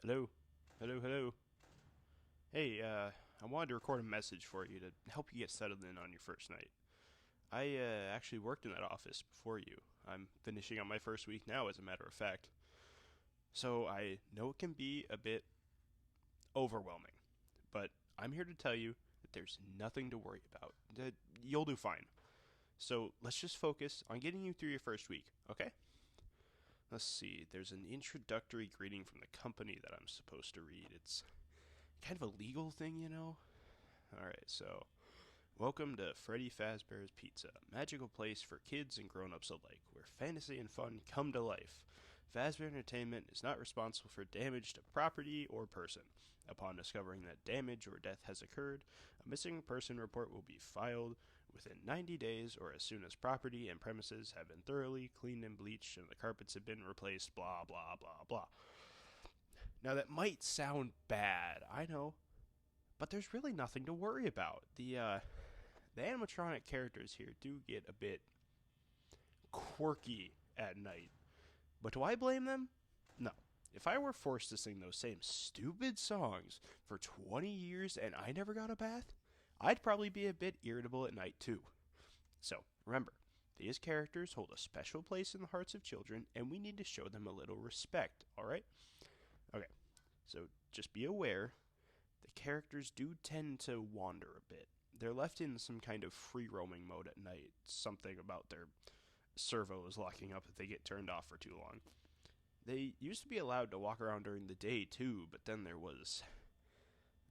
Hello? Hello, hello. Hey, I wanted to record a message for you to help you get settled in on your first night. I actually worked in that office before you. I'm finishing up my first week now, as a matter of fact. So I know it can be a bit overwhelming, but I'm here to tell you that there's nothing to worry about. That you'll do fine. So let's just focus on getting you through your first week, okay? Let's see, there's an introductory greeting from the company that I'm supposed to read. It's kind of a legal thing, you know? Alright, so welcome to Freddy Fazbear's Pizza, a magical place for kids and grown-ups alike, where fantasy and fun come to life. Fazbear Entertainment is not responsible for damage to property or person. Upon discovering that damage or death has occurred, a missing person report will be filed within 90 days or as soon as property and premises have been thoroughly cleaned and bleached and the carpets have been replaced, blah, blah, blah, blah. Now that might sound bad, I know, but there's really nothing to worry about. The animatronic characters here do get a bit quirky at night. But do I blame them? No. If I were forced to sing those same stupid songs for 20 years and I never got a bath, I'd probably be a bit irritable at night too. So, remember, these characters hold a special place in the hearts of children and we need to show them a little respect, alright? Okay, so just be aware the characters do tend to wander a bit. They're left in some kind of free roaming mode at night. Something about their servos locking up if they get turned off for too long. They used to be allowed to walk around during the day too, but then there was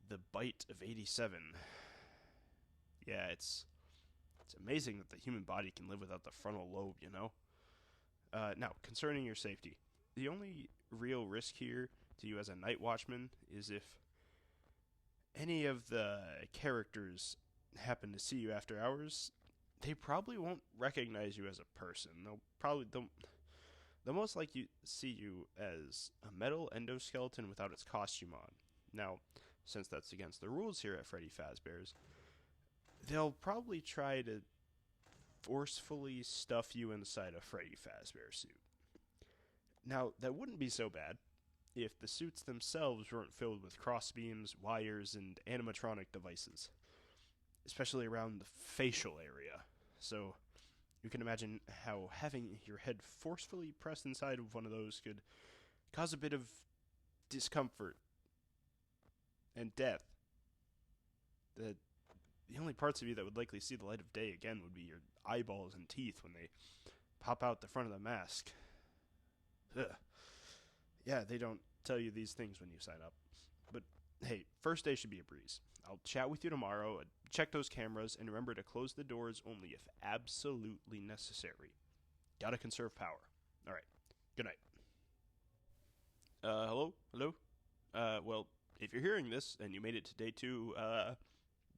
the bite of 87. Yeah, it's amazing that the human body can live without the frontal lobe, you know? Now, concerning your safety, the only real risk here to you as a night watchman is if any of the characters happen to see you after hours, they probably won't recognize you as a person. They'll most likely see you as a metal endoskeleton without its costume on. Now, since that's against the rules here at Freddy Fazbear's, they'll probably try to forcefully stuff you inside a Freddy Fazbear suit. Now, that wouldn't be so bad if the suits themselves weren't filled with crossbeams, wires, and animatronic devices, especially around the facial area. So you can imagine how having your head forcefully pressed inside of one of those could cause a bit of discomfort and death. The only parts of you that would likely see the light of day again would be your eyeballs and teeth when they pop out the front of the mask. Ugh. Yeah, they don't tell you these things when you sign up. But hey, first day should be a breeze. I'll chat with you tomorrow, check those cameras, and remember to close the doors only if absolutely necessary. Gotta conserve power. Alright, good night. Hello? Hello? Well, if you're hearing this and you made it to day 2,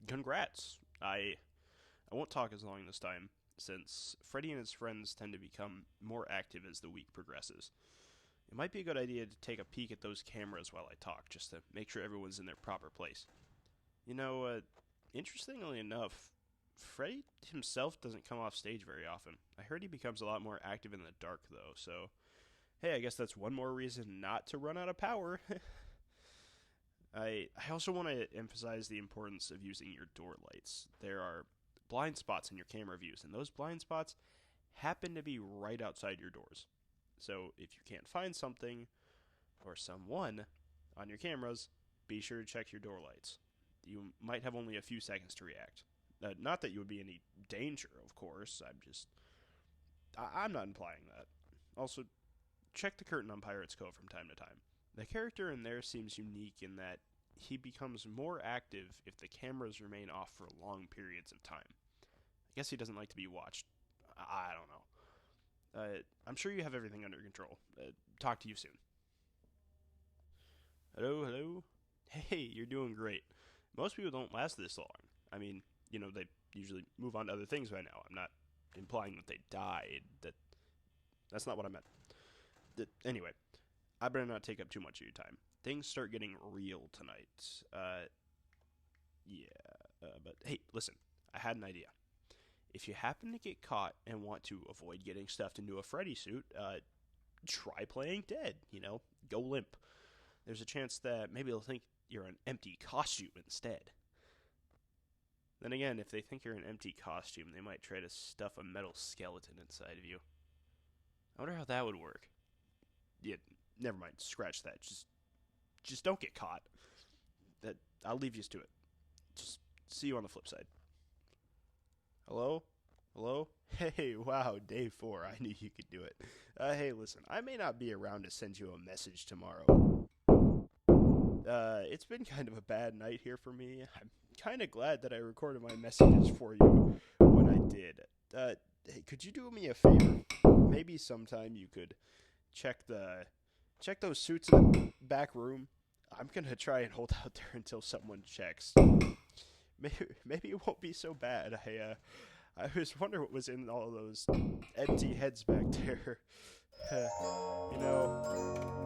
congrats. I won't talk as long this time, since Freddy and his friends tend to become more active as the week progresses. It might be a good idea to take a peek at those cameras while I talk, just to make sure everyone's in their proper place. You know, interestingly enough, Freddy himself doesn't come off stage very often. I heard he becomes a lot more active in the dark, though, so hey, I guess that's one more reason not to run out of power. I also want to emphasize the importance of using your door lights. There are blind spots in your camera views, and those blind spots happen to be right outside your doors. So if you can't find something or someone on your cameras, be sure to check your door lights. You might have only a few seconds to react. Not that you would be in any danger, of course. I'm not implying that. Also, check the curtain on Pirate's Cove from time to time. The character in there seems unique in that he becomes more active if the cameras remain off for long periods of time. I guess he doesn't like to be watched. I don't know. I'm sure you have everything under control. Talk to you soon. Hello, hello? Hey, you're doing great. Most people don't last this long. I mean, you know, they usually move on to other things by now. I'm not implying that they died. That's not what I meant. Anyway, I better not take up too much of your time. Things start getting real tonight. But hey, listen, I had an idea. If you happen to get caught and want to avoid getting stuffed into a Freddy suit, try playing dead, you know? Go limp. there's a chance that maybe they'll think you're an empty costume instead. Then again, if they think you're an empty costume, they might try to stuff a metal skeleton inside of you. I wonder how that would work. Yeah, never mind. Scratch that. Just don't get caught. I'll leave you to it. Just see you on the flip side. Hello? Hello? Hey, wow, day 4. I knew you could do it. Hey, listen, I may not be around to send you a message tomorrow. It's been kind of a bad night here for me. I'm kind of glad that I recorded my messages for you when I did. Hey, could you do me a favor? Maybe sometime you could check those suits in the back room. I'm gonna try and hold out there until someone checks. Maybe it won't be so bad. I was wondering what was in all those empty heads back there. You know,